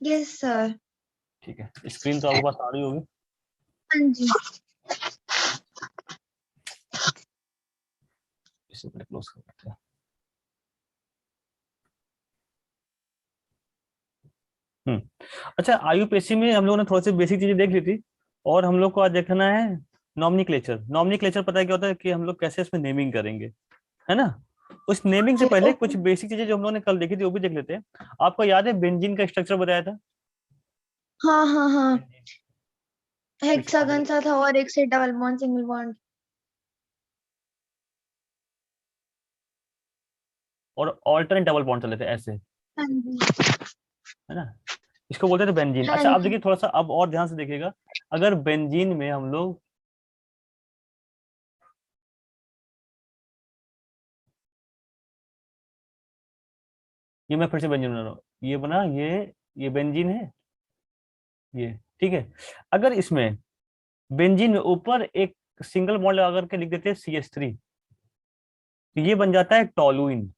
Yes sir. ठीक है, screen तो आपके पास आ रही होगी। हाँ जी। इसे पहले क्लोज कर देते हैं। अच्छा, आईयूपीएससी में हम लोगों ने थोड़ी सी बेसिक चीजें देख ली थी, और हम लोग को आज देखना है नॉमनीक्लेचर। नॉमनीक्लेचर पता है क्या होता है, कि हम लोग कैसे इसमें नेमिंग करेंगे, है ना। उस नेमिंग से पहले कुछ ओके। बेसिक चीजें जो हम लोगों ने कल देखी थी वो भी देख लेते हैं। आपको याद है बेंजीन का स्ट्रक्चर बताया था? हाँ हाँ हाँ, बेंजीन कुछ याद है? हेक्सागन सा था और एक से डबल बॉन्ड सिंगल बॉन्ड। और ऑल्टरनेट डबल बॉन्ड चले थे ऐसे, हाँ जी। है ना। इसको बोलते थे बेंजीन। हाँ अच्छा, अब जी। देखिए थोड़ा सा, अब और ध्यान से देखिएगा। अगर बेंजीन में हम लोग, ये मैं फिर से बेंजीन बना रहा हूँ, ये बना, ये बेंजीन है, ये ठीक है। अगर इसमें बेंजीन में ऊपर एक सिंगल बॉन्ड लगा करके लिख देते हैं CH3, तो ये बन जाता है टोलुइन।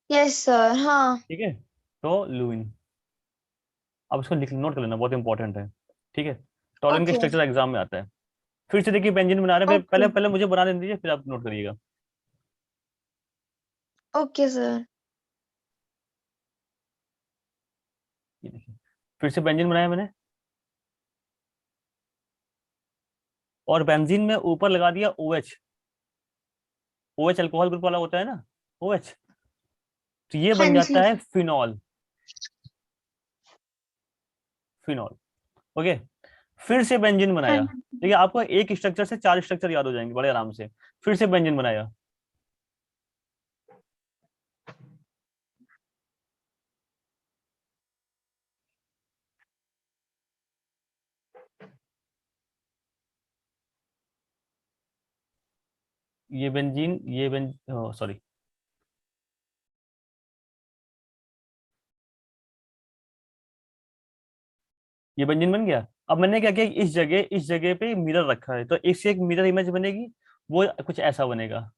Yes sir. हाँ। ठीक है, टोलुइन। अब इसको लिख नोट कर लेना, बहुत इंपॉर्टेंट है। ठीक है, टोलुइन के ओके। स्ट्रक्चर एग्जाम में आता है। फिर से देखिए बेंजीन बना रहे हैं, ओके। पहले पहले मुझे बना देने दीजिए, फिर आप नोट करिएगा। Okay sir. ये देखिए, फिर से बेंजीन बनाया मैंने, और बेंजीन में ऊपर लगा दिया OH। OH अल्कोहल ग्रुप वाला होता है ना, OH। तो ये हाँ बन जी। जाता है फिनॉल। Phenol, okay. फिर से बेंजीन हाँ बनाया। जी। देखिए आपको एक स्ट्रक्चर से 4 स्ट्रक्चर याद हो जाएंगे बड़े आराम से। फिर से बेंजीन बनाया, ये बेंजीन, ये सॉरी, ये बेंजीन बन गया। अब मैंने क्या किया, इस जगह पे मिरर रखा है, तो इससे एक मिरर इमेज बनेगी, वो कुछ ऐसा बनेगा।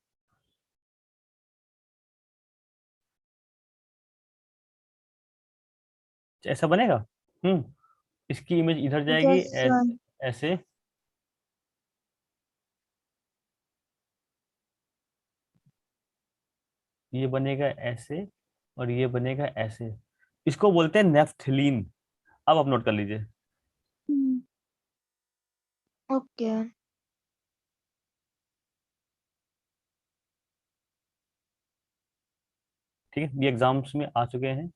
ऐसा बनेगा। हम्म इसकी इमेज इधर जाएगी, यस सर। ऐसे। ये बनेगा ऐसे, और ये बनेगा ऐसे। इसको बोलते हैं नेफ्थलीन। अब आप नोट कर लीजिए। ओके। ठीक है, ये एग्जाम्स में आ चुके हैं।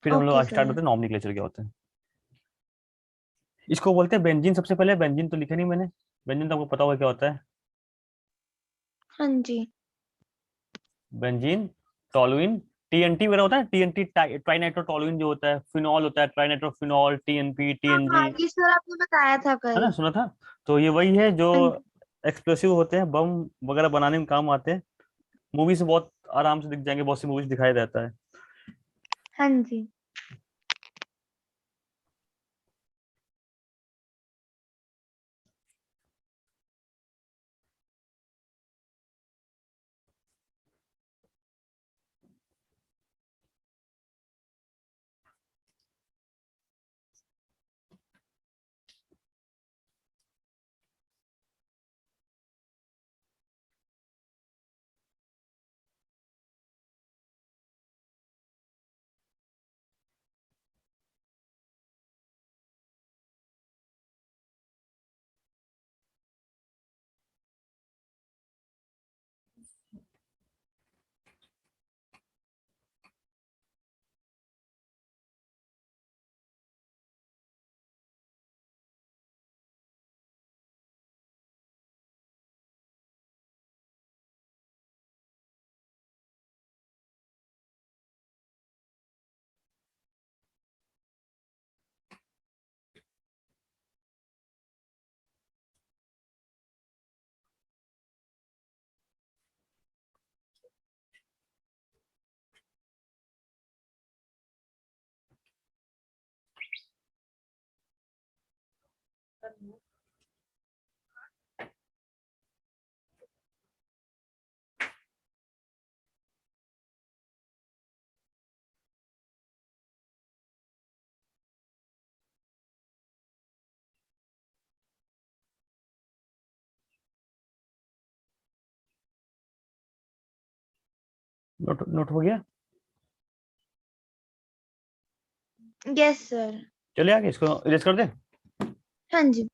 फिर हम लोग ओके आज स्टार्ट सर। करते हैं नॉमनीक्लेचर क्या होते हैं। इसको बोलते हैं बेंजीन। सबसे पहले बेंजीन तो लिखा नहीं मैंने, बेंजीन तो आपको पता होगा क्या होता है। हाँ जी। बेंजीन, टॉलुइन, TNT वगैरह होता है, TNT ट्राई नाइट्रो टॉलुइन जो होता है, फिनॉल होता है, ट्राई नाइट्रो फिनॉल, TNP, हाँ हाँ, TNG, ये सर आपने बताया था है कल। ना, सुना था। तो ये वही है जो हाँ जी। एक्सप्लोसिव होते हैं, बम वगैरह बनाने में काम आते हैं। मूवी से बहुत आराम से दिख जाएंगे, बहुत सी मूवीज दिखाई देता है। हाँ जी। नोट नोट हो गया? Yes sir. चले आगे, इसको इरेज कर दे। हाँ जी।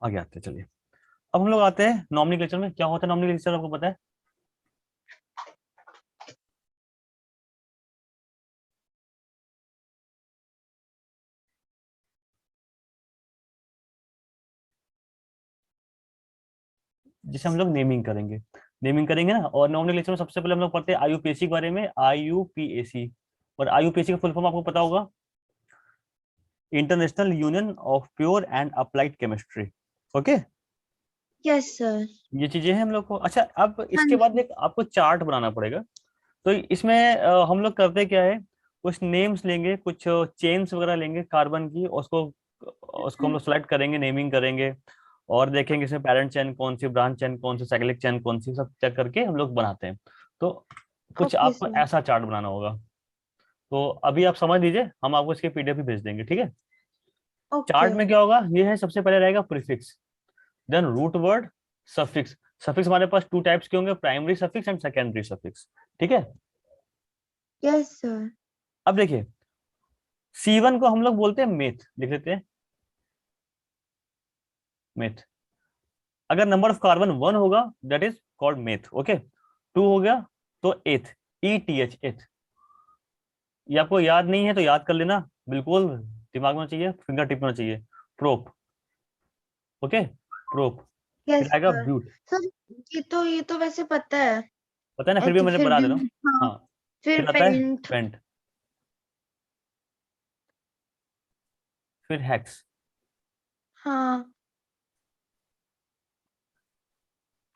आगे आते हैं, चलिए। अब हम लोग आते हैं नॉमिनक्लेचर में। क्या होता है नॉमिनक्लेचर, आपको पता है? जिसे हम लोग नेमिंग करेंगे ना। और नॉमिनक्लेचर में सबसे पहले हम लोग पढ़ते हैं आईयूपीएसी के बारे में, आईयूपीएसी। और आईयूपीएसी का फुल फॉर्म आपको पता होगा, international union of pure and applied chemistry. Okay, yes sir. ये चीजें हैं हम लोग को। अच्छा, अब हाँ इसके बाद जी। एक आपको चार्ट बनाना पड़ेगा। तो इसमें हम लोग करते क्या है, कुछ नेम्स लेंगे, कुछ चेन्स वगैरह लेंगे कार्बन की, उसको उसको हम लोग सेलेक्ट करेंगे, नेमिंग करेंगे, और देखेंगे इसमें पेरेंट चेन कौन सी, ब्रांच चेन कौन सी, साइक्लिक चेन कौन सी, सब चेक करके हम लोग बनाते हैं। तो कुछ ओके आपको सर। ऐसा चार्ट बनाना होगा। तो अभी आप समझ लीजिए, हम आपको इसके पीडीएफ भी भेज देंगे, ठीक है? ओके। चार्ट में क्या होगा, ये है सबसे पहले रहेगा prefix, then root word, suffix. Suffix हमारे पास टू टाइप्स के होंगे, primary suffix and secondary suffix, ठीक है? Yes sir. अब देखिए, C1 को हम लोग बोलते हैं मेथ, लिख लेते हैं मेथ। अगर नंबर ऑफ कार्बन 1 होगा that is called meth. Okay, 2 हो गया तो एथ, ETH एथ। ये आपको याद नहीं है तो याद कर लेना, बिल्कुल दिमाग में चाहिए, फिंगर टिप में चाहिए। Prop, okay, prop. यस फिर आएगा सर। ब्यूट। सर ये तो वैसे पता है। पता है ना, फिर भी ओके, मैंने फिर बता दे रहा हूँ। भी। हाँ। हाँ, फिर फिर आता है पेंट। पेंट, फिर हेक्स, हाँ।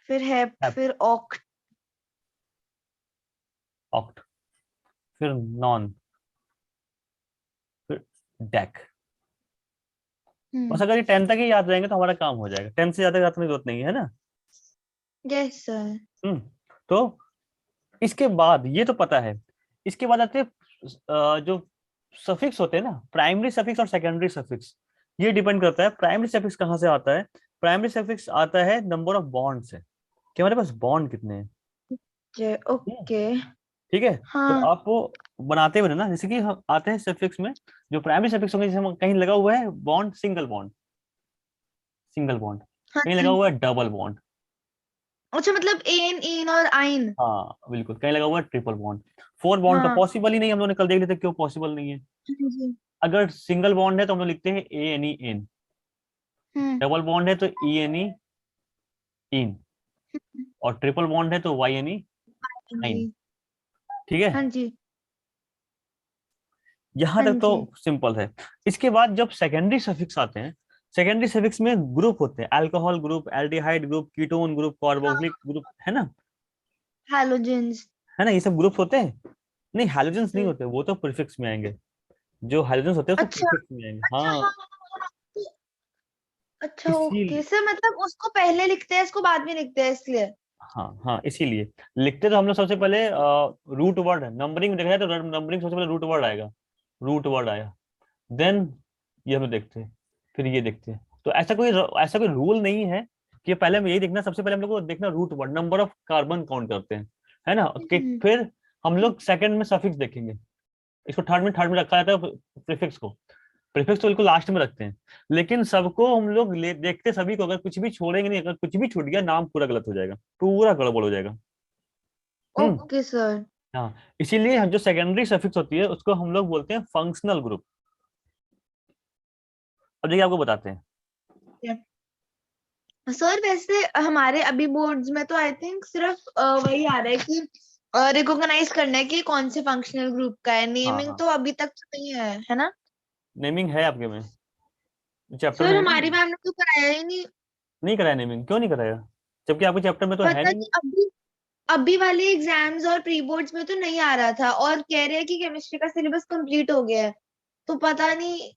फिर हेप, हेप, फिर ऑक्ट। ऑक्ट, फिर नॉन, फिर डेक। बस अगर ये 10 तक ही याद रहेंगे तो हमारा काम हो जाएगा, 10 से ज्यादा याद करने की जरूरत नहीं है ना। Yes sir. हम्म। तो इसके बाद ये तो पता है, इसके बाद आते हैं जो सफिक्स होते हैं ना, प्राइमरी सफिक्स और सेकेंडरी सफिक्स। ये डिपेंड करता है प्राइमरी सफिक्स कहाँ से आता है। प्राइमरी सफिक्स आता है नंबर ऑफ बॉन्ड से, कि हमारे पास बॉन्ड कितने हैं। ओके। ठीक है, तो हाँ। आप वो बनाते हुए ना, जैसे कि हम आते हैं सफिक्स में, जो प्राइमरी सफिक्स होंगे, जैसे हम कहीं लगा हुआ है bond, single bond, single bond, हाँ कहीं लगा जी। हुआ है डबल बॉन्ड। अच्छा, मतलब एन, इन और आइन। हाँ बिल्कुल, कहीं लगा हुआ है ट्रिपल बॉन्ड। 4 बॉन्ड तो हाँ। पॉसिबल ही नहीं, हम लोगों ने कल देख लिया था क्यों पॉसिबल नहीं है। हाँ जी। अगर सिंगल बॉन्ड है तो हम लोग लिखते हैं ANE एन, हम्म। डबल बॉन्ड है तो ENE इन, और ट्रिपल बॉन्ड है तो YNE हाँ आइन। जी। ठीक है, हाँ जी। यहां हाँ तक तो जी। सिंपल है। इसके बाद जब सेकेंडरी सफिक्स आते हैं, सेकेंडरी सफिक्स में ग्रुप होते हैं, alcohol group, aldehyde group, ketone group, carboxylic group, halogens. है ना, ये सब ग्रुप होते हैं। नहीं, हैलोजेंस नहीं होते, वो तो प्रीफिक्स में आएंगे। जो हैलोजेंस होते हैं वो अच्छा। प्रीफिक्स में आएंगे, अच्छा, हाँ हाँ। हाँ हाँ, हाँ। अच्छा, इसी, ओके सर, मतलब उसको पहले लिखते हैं, इसको बाद में लिखते हैं, इसलिए। हाँ हाँ, इसीलिए लिखते तो हम लोग सबसे पहले रूट वर्ड, नंबरिंग देखा जाए तो नंबरिंग सबसे पहले रूट वर्ड आएगा, रूट वर्ड आया, देन ये हम लोग देखते हैं, फिर ये देखते हैं। तो ऐसा कोई रूल नहीं है कि पहले हम यही देखना, सबसे पहले हम लोग को देखना root word, number of carbon count करते हैं, है ना, हम्म। फिर हम लोग सेकंड में सफिक्स देखेंगे। इसको थर्ड में रखा जाता है प्रीफिक्स को। प्रीफिक्स तो बिल्कुल लास्ट में रखते हैं, लेकिन सबको हम लोग देखते सभी को, अगर कुछ भी छोड़ेंगे नहीं, अगर कुछ भी छूट गया नाम पूरा गलत हो जाएगा, पूरा गड़बड़ हो जाएगा। हम्म। Okay sir. हाँ, इसीलिए जो सेकेंडरी सफिक्स होती है उसको हम लोग बोलते हैं फंक्शनल ग्रुप। अब देखिए आपको बताते हैं। सर वैसे हमारे अभी बोर्ड्स में तो आई थिंक सिर्फ वही आ रहा है कि रिकॉग्नाइज करना है कि कौन से फंक्शनल ग्रुप का है, हाँ नेमिंग हाँ, तो अभी तक तो नहीं है ना? नेमिंग है आपके में, चैप्टर में सर है हमारी नहीं? मैम ने तो कराया ही नहीं। नहीं कराया नेमिंग, क्यों नहीं कराया, जबकि आपके चैप्टर में तो है पता नहीं। नहीं, अभी अभी वाले एग्जाम्स और प्री बोर्ड्स में तो नहीं आ रहा था, और कह रहे हैं कि केमिस्ट्री का सिलेबस कंप्लीट हो गया है, तो पता नहीं।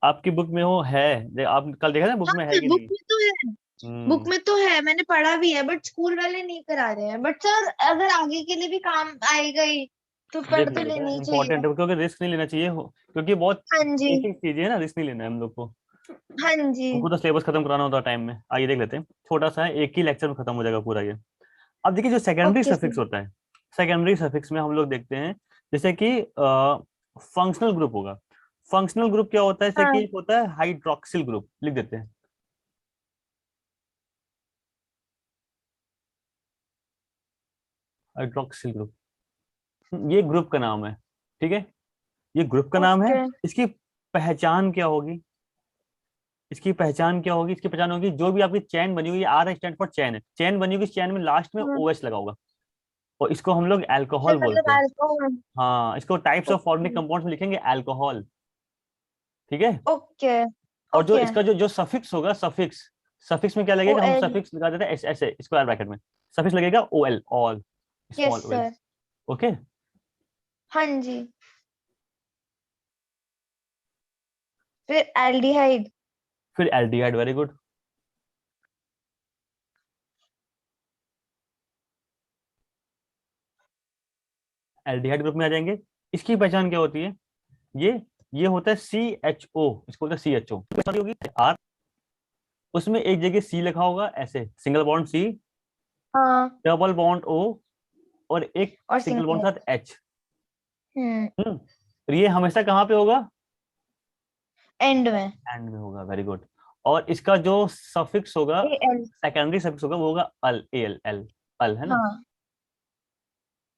आपकी बुक में वो है, आप कल देखा था बुक हाँ में है सर, कि बुक नहीं? में तो है। बुक हम्म। में तो है, मैंने पढ़ा भी है, बट स्कूल वाले नहीं करा रहे हैं। बट सर अगर आगे के लिए भी काम आएगा ही तो देख पढ़ तो लो बेटा, लेनी इंपॉर्टेंट चाहिए। है, क्योंकि रिस्क नहीं लेना चाहिए क्योंकि बहुत हाँ जी। बेसिक चीजें है ना, रिस्क नहीं लेना है हम लोग को। हाँ जी। उनको तो सिलेबस खत्म कराना होता है टाइम में। आइए देख लेते हैं, छोटा सा है, एक ही लेक्चर में खत्म हो जाएगा पूरा ये। अब देखिए जो सेकेंडरी ओके सफिक्स सर। होता है, सेकेंडरी सफिक्स में हम लोग देखते हैं जैसे कि फंक्शनल ग्रुप होगा। फंक्शनल ग्रुप क्या होता है, जैसे कि हाँ। एक होता है हाइड्रोक्सिल ग्रुप, लिख देते हैं हाइड्रोक्सिल ग्रुप, ये ग्रुप का नाम है, ठीक है, ये ग्रुप का नाम है। ओके। इसकी पहचान क्या होगी, इसकी पहचान क्या होगी, इसकी पहचान होगी जो भी आपकी चैन बनी हुई है, आर स्टैंड फॉर चैन है, चैन बनी होगी, इस चैन में लास्ट में हाँ। ओ एच लगा होगा, और इसको हम लोग सर अल्कोहल मतलब बोलते हैं। अल्कोहल। हाँ, इसको types of okay. Organic compounds में लिखेंगे अल्कोहल, ठीक है। ओके। और जो ओके। इसका जो जो सफिक्स होगा, सफिक्स, सफिक्स में क्या ओ लगेगा, हम एल। सफिक्स लगा देते हैं ऐसे ऐसे स्क्वायर ब्रैकेट में, सफिक्स लगेगा O L, ol, yes small O L, sir. Okay. हाँ जी। फिर एल्डिहाइड। फिर aldehyde, very good, aldehyde group में आ जाएंगे। इसकी पहचान क्या होती है, ये ये होता है सी एच ओ, इसको बोलते हैं सी एच ओ, होगी आर, उसमें एक जगह सी लिखा होगा ऐसे, सिंगल बॉन्ड सी, हाँ। डबल बॉन्ड ओ, और एक और सिंगल बॉन्ड सिंगल। साथ एच। हम्म। और ये हमेशा कहाँ पे होगा, एंड में। एंड में होगा, वेरी गुड। और इसका जो सफिक्स होगा, ए एल। सेकेंडरी सफिक्स होगा, वो होगा अल, ए एल एल, अल, है ना, हाँ।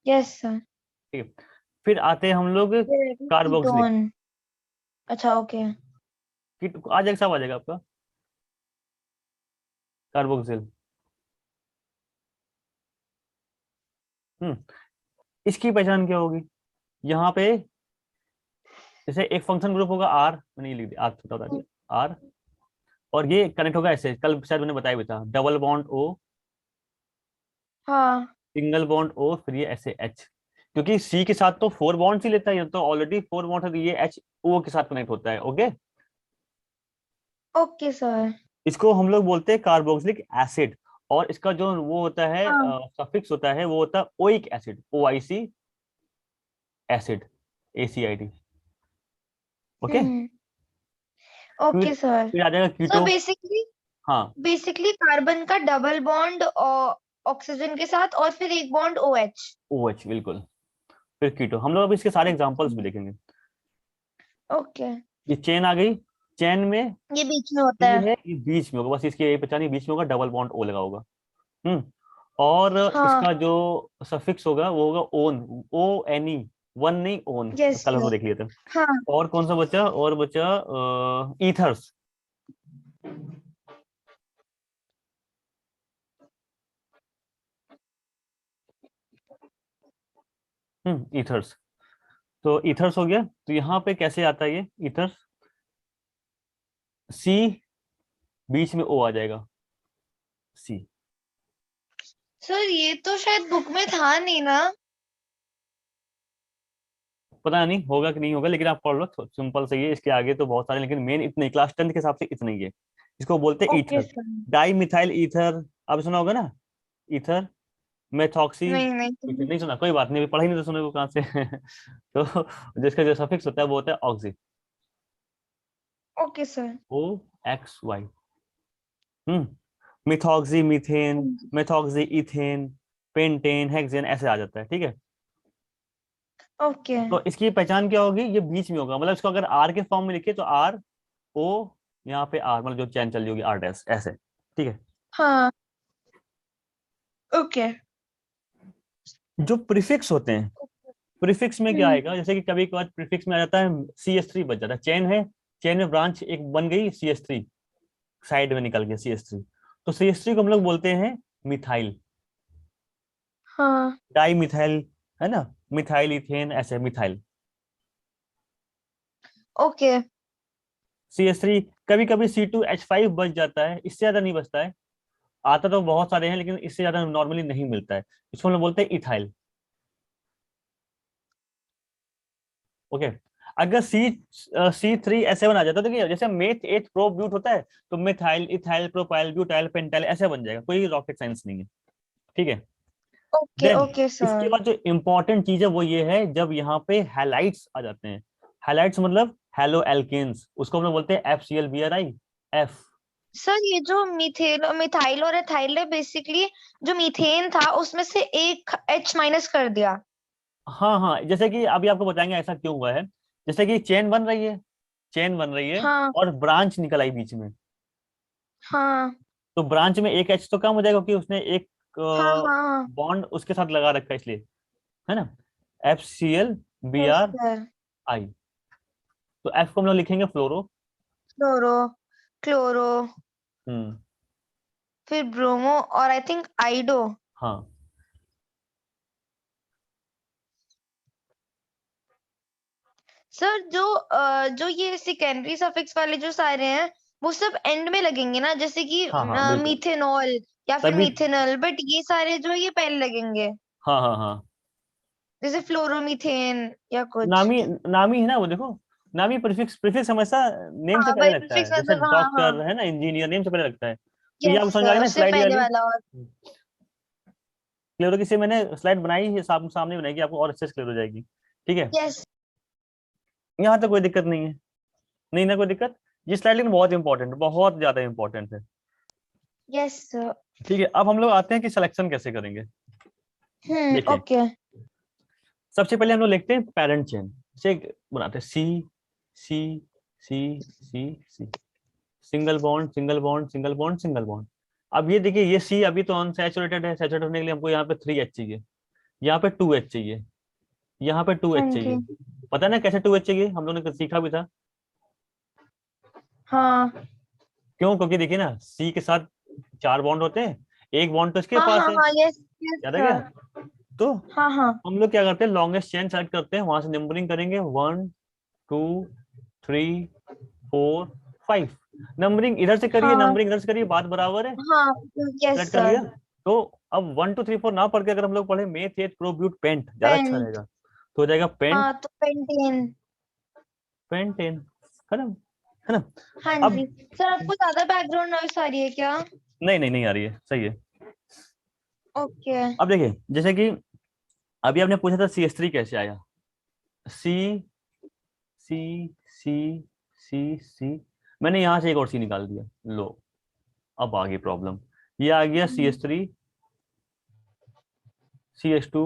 Yes sir. ठीक है। फिर आते हैं हम लोग कार्बोक्सिलिक, कीटोन। अच्छा ओके। आ जाएगा, सब आ जाएगा आपका कार्बोक्सिल। हम्म इसकी पहचान क्या होगी, यहाँ पे जैसे एक फंक्शन ग्रुप होगा आर, मैंने ये लिख दिया, आर छोटा बता दिया, आर, और ये कनेक्ट होगा ऐसे, कल शायद मैंने बताया भी था, डबल बॉन्ड ओ, हाँ। सिंगल बॉन्ड ओ, फिर ये ऐसे एच, क्योंकि सी के साथ तो 4 बॉन्ड्स ही लेता है, ये तो ऑलरेडी 4 बॉन्ड है, तो ये एच ओ के साथ कनेक्ट होता है, ओके। Okay sir. इसको हम लोग बोलते हैं कार्बोक्सिलिक एसिड, और इसका जो वो होता है हाँ। सफिक्स होता है, वो होता है oic acid, O I C acid, A C I D, okay. Hmm. फिर ओके सर। फिर आ जाएगा सो कीटो, बेसिकली, हाँ, बेसिकली कार्बन का डबल बॉन्ड ऑक्सीजन के साथ और फिर एक bond O H. O H, बिल्कुल। फिर कीटो, हम लोग अब इसके सारे एग्जांपल्स भी देखेंगे। ओके। ये चेन आ गई, चेन में ये बीच में होता सी है। है, ये बीच में होगा, बस इसकी यही पहचान, ये बीच में होगा, डबल बॉन्ड ओ लगा होगा। हम्म और हाँ। इसका जो सफिक्स होगा वो होगा one, O N E, one नहीं, ओन, यस कल हम लोग सर। देख लिए थे। हाँ। और कौन सा बचा, और बचा ईथर्स, ईथर्स, तो ईथर्स हो गया। तो यहाँ पे कैसे आता है ये ईथर्स, सी, बीच में ओ आ जाएगा, सी, सर ये तो शायद बुक में था नहीं ना। पता नहीं होगा कि नहीं होगा, लेकिन आप पढ़ लो, सिंपल सही है, इसके आगे तो बहुत सारे, लेकिन मेन इतने, क्लास 10 के हिसाब से इतना ही है। इसको बोलते हैं okay ether, sir. Di methyl ether, आप सुना होगा ना, ईथर, मेथॉक्सी, नहीं ईथर नहीं। नहीं सुना, कोई बात नहीं, अभी पढ़ा ही नहीं तो सुने को कहाँ से तो जिसका जो सफिक्स होता है वो होता है oxy, okay sir. O X Y. Methoxy, methane, methoxy, ethane, pentane, hexane, ऐसे आ जाता है, ठीक है। ओके। तो इसकी पहचान क्या होगी, ये बीच में होगा, मतलब इसको अगर आर के फॉर्म में लिखे तो आर ओ, यहाँ पे आर, मतलब जो चैन चल रही होगी आर डैश ऐसे, ठीक है। हाँ। ओके। जो प्रीफिक्स होते हैं, प्रीफिक्स में क्या हम्म। आएगा, जैसे कि कभी कभार प्रीफिक्स में आ जाता है सी एस थ्री, बच जाता है, चैन है, चैन में ब्रांच एक बन गई सी एस थ्री, साइड में निकल गया सी एस थ्री, तो सी एस थ्री को हम लोग बोलते हैं मिथाइल, हाँ। डाई मिथाइल, है ना, मिथाइल इथेन, ऐसे methyl, okay. C S three. कभी कभी सी टू एच फाइव बच जाता है, इससे ज्यादा नहीं बचता है, आता तो बहुत सारे हैं लेकिन इससे ज्यादा नॉर्मली नहीं मिलता है, इसको हम लोग बोलते हैं इथाइल, ओके। अगर सी थ्री ऐसे बना जाता है, तो क्या जैसे मेथ एथ प्रो ब्यूट होता है, तो methyl, ethyl, propyl, butyl, pentyl, ऐसे बन जाएगा, कोई रॉकेट साइंस नहीं है, ठीक है। ओके। देन ओके इसके सर। बाद जो इंपॉर्टेंट चीज है वो ये है, जब यहाँ पे हैलाइट्स आ जाते हैं, हैलाइट्स मतलब हेलो एल्किन्स, उसको हम लोग बोलते हैं FCl Bri, F। सर ये जो मीथेन मिथाइल और एथाइल है, बेसिकली जो मीथेन था उसमें से एक H माइनस कर दिया। हाँ हाँ, जैसे कि अभी आपको बताएंगे ऐसा क्यों हुआ है। जैसे कि चेन बन रही है, चेन बन रही है हाँ और ब्रांच निकल आई बीच में, हाँ तो ब्रांच में एक H तो कम हो जाएगा क्योंकि उसने एक हाँ हाँ। बॉन्ड उसके साथ लगा रखा है इसलिए, है ना। FCl yes Br sir. I, तो F को हम लोग लिखेंगे फ्लोरो। क्लोरो, क्लोरो, हम्म। फिर ब्रोमो और आई थिंक आइडो। हाँ सर जो ये सेकेंडरी सफिक्स वाले जो सारे हैं वो सब एंड में लगेंगे ना, जैसे कि हाँ हाँ बिल्कुल, मीथेनॉल या फिर तभी। मीथेनॉल, बट ये सारे जो है ये पहले लगेंगे, हाँ हाँ हाँ, जैसे फ्लोरोमीथेन या कुछ। नामी, नामी है ना वो, देखो नामी प्रीफिक्स, प्रीफिक्स हमेशा नेम से हाँ पहले वही लगता प्रीफिक्स है, जैसे मतलब, हाँ हाँ। डॉक्टर है ना, इंजीनियर नेम से पहले लगता है। तो ये यस आपको समझ आ गया सर, ना उससे स्लाइड ये पहले वाली। वाला और। क्लियर होगी, से मैंने स्लाइड बनाई है, सामने बनाएगी आपको और अच्छे से क्लियर हो जाएगी। ठीक है, यस। यहाँ तक कोई दिक्कत नहीं है, नहीं ना कोई दिक्कत। ये स्लाइड लेकिन बहुत इंपॉर्टेंट, बहुत ज्यादा इंपॉर्टेंट है। Yes sir. ठीक है, अब हम लोग आते हैं कि सिलेक्शन कैसे करेंगे। देखिए, ओके। सबसे पहले हम लोग लिखते हैं पेरेंट चेन से, बनाते हैं C C C C C, single bond single bond single bond single bond. अब ये देखिए, ये सी अभी तो अनसैचुरेटेड है, सैचुरेट होने के लिए हमको यहाँ पे 3H चाहिए, यहाँ पे 2H चाहिए, यहाँ पे 2H हाँ चाहिए। जी। पता है ना कैसे 2H चाहिए, हम लोगों ने सीखा भी था। हाँ क्यों, क्योंकि देखिए ना, सी के साथ 4 बॉन्ड होते हैं, एक बॉन्ड तो इसके हाँ पास हाँ है, हाँ। यस यस याद है क्या। सर। तो हाँ हाँ। हम लोग क्या करते हैं, लॉन्गेस्ट चेन सेलेक्ट करते हैं, वहां से नंबरिंग करेंगे 1 2 3 4 5। नंबरिंग इधर से करिए, हाँ नंबरिंग इधर से करिए, बात बराबर है। हाँ। यस सेलेक्ट कर सर। लिया। तो अब 1 2 3 4 ना पढ़ के अगर हम लोग पढ़े मेथ एथ प्रोब्यूट पेंट, ज्यादा अच्छा पेंट। रहेगा। तो हो जाएगा पेंट, हाँ तो पेंटेन। पेंटेन, है ना, है ना। हाँ अब जी। सर आपको ज्यादा बैकग्राउंड नॉइस आ रही है क्या? नहीं नहीं नहीं आ रही है, सही है। ओके। अब देखिए, जैसे कि अभी आपने पूछा था CS3 कैसे आया, सी सी सी सी सी, मैंने यहां से एक और सी निकाल दिया, लो अब आ गई प्रॉब्लम। ये आ गया CS3 CS2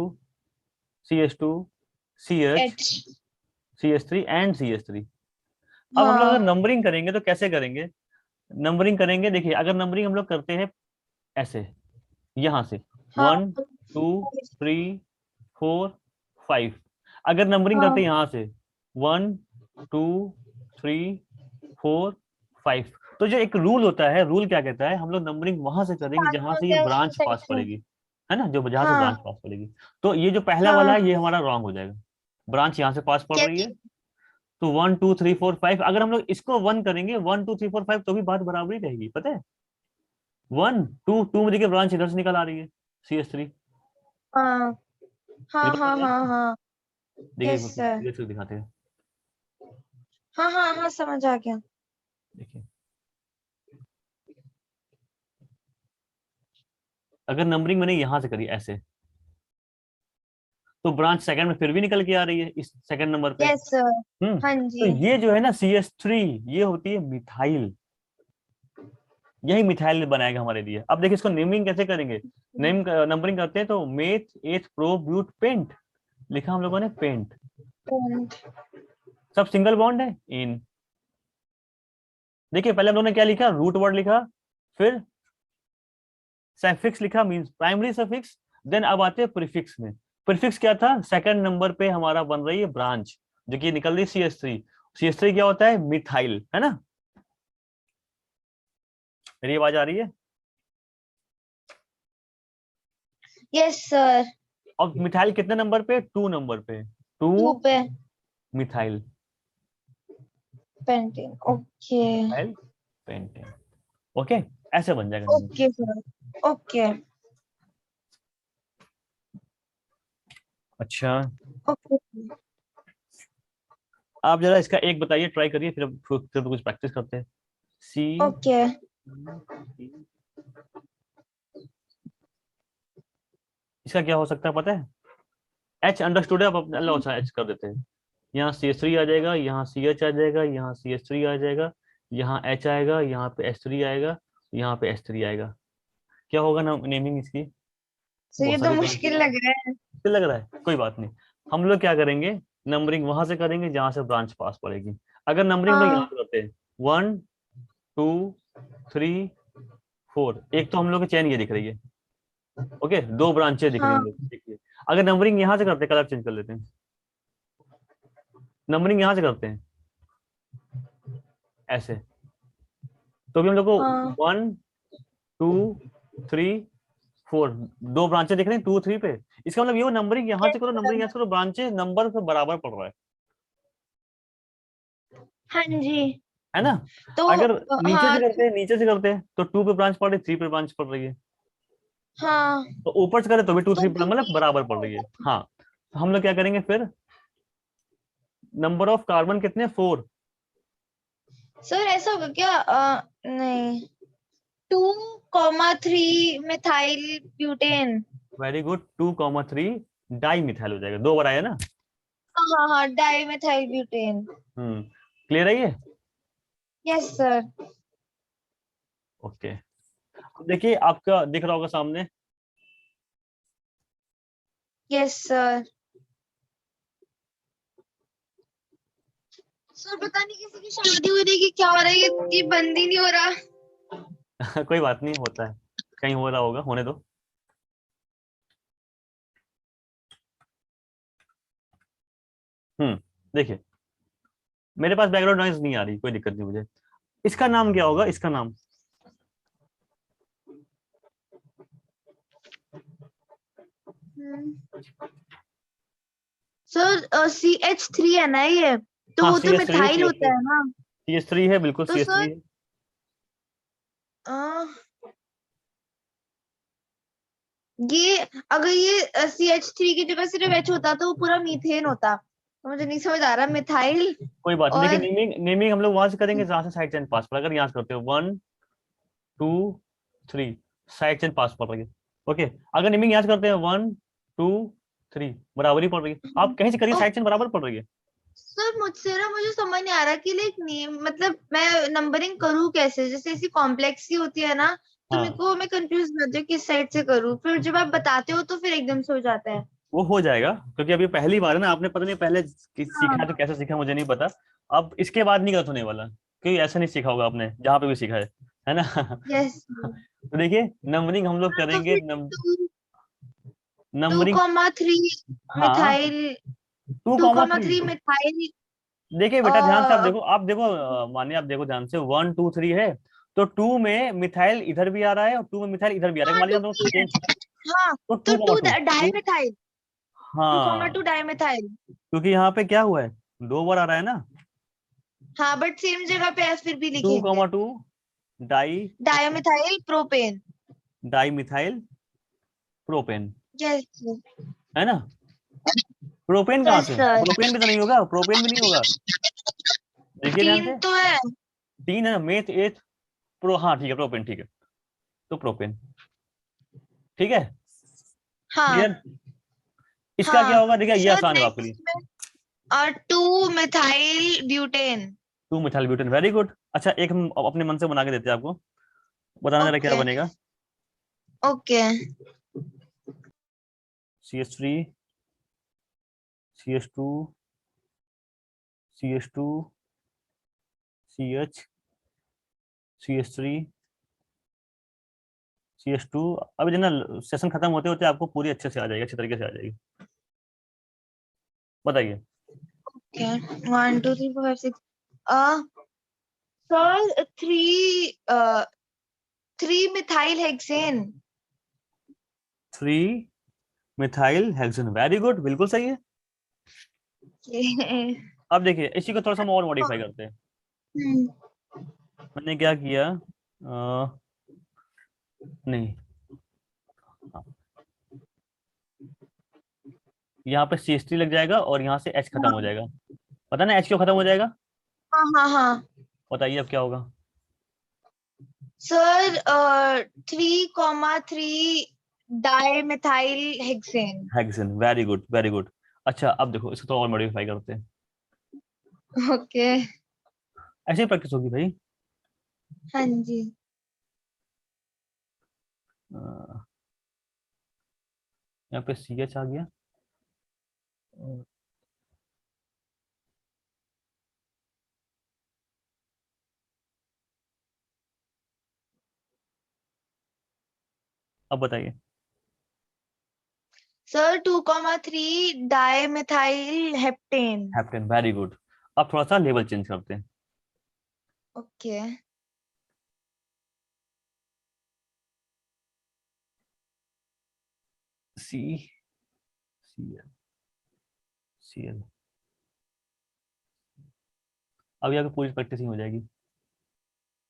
CS2 CH H. CS3 and CS3। अब हम लोग अगर हाँ नंबरिंग करेंगे तो कैसे करेंगे, नंबरिंग करेंगे, देखिए अगर नंबरिंग हम लोग करते हैं ऐसे, यहां से हाँ 1 2 3 4 5, अगर नंबरिंग करते हाँ हैं यहां से 1 2 3 4 5, तो जो एक रूल होता है, रूल क्या कहता है, हम लोग नंबरिंग वहां से करेंगे जहां से ये ब्रांच पास सेक्शन। पड़ेगी, है ना, जो जहां से ब्रांच हाँ पास पड़ेगी। तो ये जो पहला वाला हाँ। है ये हमारा रॉन्ग हो जाएगा, ब्रांच यहाँ से पास पड़ क्या रही है। चीज? तो 1 2 3 4 5, अगर हम लोग इसको 1 करेंगे 1 2 3 4 5, तो भी बात बराबर ही रहेगी, पता है। 1 2 2 में देखिए ब्रांच इधर से निकल आ रही है, CS3। हाँ ये हाँ बात समझ हाँ में आई? हाँ हाँ। देखिए यस सर। ये दिखाते हैं, हाँ हाँ हाँ, समझ आ गया। देखिए अगर नंबरिंग मैंने यहां से करी ऐसे, तो ब्रांच सेकंड में फिर भी निकल के आ रही है इस सेकंड नंबर पे। Yes sir. हाँ तो जी। ये जो है ना CS3, ये होती है मिथाइल, यही मिथाइल बनाएगा हमारे लिए। अब देखिए इसको नेमिंग कैसे करेंगे, नेम नंबरिंग करते हैं तो मेथ एथ प्रो ब्यूट पेंट, लिखा हम लोगों ने पेंट, पेंट। सब सिंगल बॉन्ड है इन। देखिए पहले हम लोगों ने क्या लिखा, रूट वर्ड लिखा, फिर सफिक्स लिखा, मींस प्राइमरी सफिक्स। देन अब आते हैं प्रीफिक्स में। प्रीफिक्स क्या था, सेकंड नंबर पे हमारा बन रही है ब्रांच, जो कि निकल रही है CS3। CS3 क्या होता है, मिथाइल, है ना। मेरी आवाज आ रही है। Yes sir. अब मिथाइल कितने नंबर पे, 2 नंबर पे, 2 टू पे। Methyl, painting. Okay. Methyl pentane. Okay, ऐसे बन जाएगा नंबर। Okay sir. ओके। अच्छा, ओके। आप जरा इसका एक बताइए, ट्राई करिए, फिर कुछ प्रैक्टिस करते हैं। सी, ओके। इसका क्या हो सकता है पता है, H अंडरस्टूड है, अब अपने अल्लाह H कर देते हैं। यहाँ CH3 आ जाएगा, यहाँ CH आ जाएगा, यहाँ CH3 आ जाएगा, यहाँ H आएगा, यहाँ पे H3 आएगा, यहाँ पे H3 आएगा। क्या होगा ना नेमिंग इसकी? तो ये बहुत तो सारी ब्रांच मुश्किल लग रहा है। लग रहा है, कोई बात नहीं। हम लोग क्या करेंगे, नंबरिंग वहां से करेंगे जहां से ब्रांच पास पड़ेगी। अगर नंबरिंग हम लोग यहाँ हाँ से करते हैं 1 2 3 4, एक तो हम लोग की चेन ये दिख रही है, ओके, 2 ब्रांचें दिख रही हैं हाँ हम लोग, देखिए। अगर नंबरिंग यहाँ से करते हैं, कलर चेंज कर लेते हैं, नंबरिंग यहाँ से करते हैं ऐसे, तो भी हम लोग को हाँ 1 2 3 4, 2 ब्रांचें दिख रही हैं 2 3 पे। इसका मतलब ये नंबरिंग यहाँ से करो, नंबरिंग यहाँ से करो, ब्रांचें नंबर से बराबर पड़ रहा हाँ जी। है ना। तो अगर नीचे से हाँ करते हैं, नीचे से करते हैं तो 2 पे ब्रांच पड़ रही है, 3 पे ब्रांच पड़ रही है। हाँ तो ऊपर से करें तो भी 2 तो 3 मतलब बराबर पड़ रही है। हाँ, तो हम लोग क्या करेंगे फिर, नंबर ऑफ कार्बन कितने, 4। सर ऐसा होगा क्या? नहीं, 2,3 methyl butane. Very good, 2,3 di methyl हो जाएगा, 2 बार आया ना। हाँ हाँ हाँ, डाई मिथाइल ब्यूटेन। क्लियर है ये? Yes sir. ओके, देखिए आपका दिख रहा होगा सामने। Yes sir. सर पता नहीं किसी की शादी हो रही है कि क्या हो रहा है, ये बंद ही नहीं हो रहा। कोई बात नहीं, होता है, कहीं हो रहा होगा, होने दो। देखिए मेरे पास बैकग्राउंड नॉइज नहीं आ रही, कोई दिक्कत नहीं मुझे। इसका नाम क्या होगा, इसका नाम? सर CH3 है ना ये, तो हाँ, वो तो CH3 मिथाइल होता है ना। CH3 है, बिल्कुल तो CH3 सर है। ये अगर ये CH3 की जगह सिर्फ H होता तो वो पूरा मीथेन होता, तो मुझे नहीं समझ आ रहा मिथाइल। कोई बात नहीं, देखिए और नेमिंग हम लोग वहां से करेंगे जहां से साइड चेन पास पर, अगर यहाँ से करते हो 1 2 3, साइड चेन पास पड़ रही है, ओके। अगर नेमिंग यहाँ से करते हैं 1 2 3, बराबरी पड़ रही है, आप कहीं से करिए, साइड चेन बराबर पड़ रही है। सर मुझसे ना मुझे समझ नहीं आ रहा कि लाइक नेम मतलब मैं नंबरिंग करूँ कैसे, जैसे ऐसी कॉम्प्लेक्स ही होती है ना, तो मेरे हाँ, को मैं कंफ्यूज हो जाती हूँ किस साइड से करूँ, फिर जब आप बताते हो तो फिर एकदम से हो जाता है। वो हो जाएगा, क्योंकि अभी पहली बार है ना, आपने पता नहीं पहले सीखा है हाँ। तो कैसे सीखा मुझे नहीं पता। अब इसके बाद नहीं गलत होने वाला, क्योंकि ऐसा नहीं सीखा होगा आपने जहाँ पे भी सीखा है ना। यस। तो देखिए नंबरिंग हम लोग तो करेंगे, फिर टू नंबरिंग। कॉमा थ्री हाँ, मिथाइल 2,3। 2,3 मिथाइल। देखिए बेटा ध्यान से आप देखो, मानिए आप देखो ध्यान से, 1 2 3 है, तो 2 में मिथाइल इधर भी आ रहा है और 2 में मिथाइल इधर भी आ रहा है, हाँ मान लीजिए टू हम दोनों भी है। सेम, हाँ तो तो 2,2 डाई मिथाइल, 2,2 हाँ, डाई मिथाइल। क्योंकि यहाँ पे क्या हुआ है, 2 बार आ रहा है ना। हाँ बट सेम जगह पे है फिर भी टू लिखेंगे। Comma two di dimethyl propane. Di methyl propane, yes. है ना। प्रोपेन कहाँ यस से, सर। प्रोपेन भी तो नहीं होगा, प्रोपेन भी नहीं होगा। देखिए ध्यान 3 से, तो है। 3 है ना, मेथ एथ प्रो, हाँ ठीक है, प्रोपेन ठीक है, तो प्रोपेन, ठीक है, हाँ क्लियर। इसका क्या हाँ होगा, देखिए ये सर आसान है आपके लिए। नेक्स्ट में। और 2 methyl butane. 2 methyl butane, very good. अच्छा, एक हम अपने मन से बना के देते हैं आपको, बताना जरा क्या ओके बनेगा। Okay. CH3 CH2 CH2 CH CH3 CH2। अभी जो ना सेशन खत्म होते होते आपको पूरी अच्छे से आ जाएगी, अच्छे तरीके से आ जाएगी। बताइए। Okay 1 2 3 4 5 6। Sir 3 methyl hexane. 3 methyl hexane, very good, बिल्कुल सही है। अब देखिए इसी को थोड़ा सा हम और मॉडिफाई करते हैं। मैंने क्या किया, नहीं, हाँ, यहाँ पे CH3 लग जाएगा और यहाँ से H खत्म हो जाएगा। पता ना H क्यों खत्म हो जाएगा, हाँ हाँ हाँ बताइए अब क्या होगा। Sir 3,3 di methyl hexane. Hexane, very good very good. अच्छा अब देखो इसको तो और मॉडिफाई करते हैं। ओके। ऐसे ही प्रैक्टिस होगी भाई। हाँ जी। यहाँ पे सी एच आ गया। अब बताइए। Sir 2,3 dimethyl heptane. Heptane, very good. अब थोड़ा सा लेवल चेंज करते हैं। ओके। सी सी एल सी एल। अब यहाँ पे पूरी प्रैक्टिस ही हो जाएगी।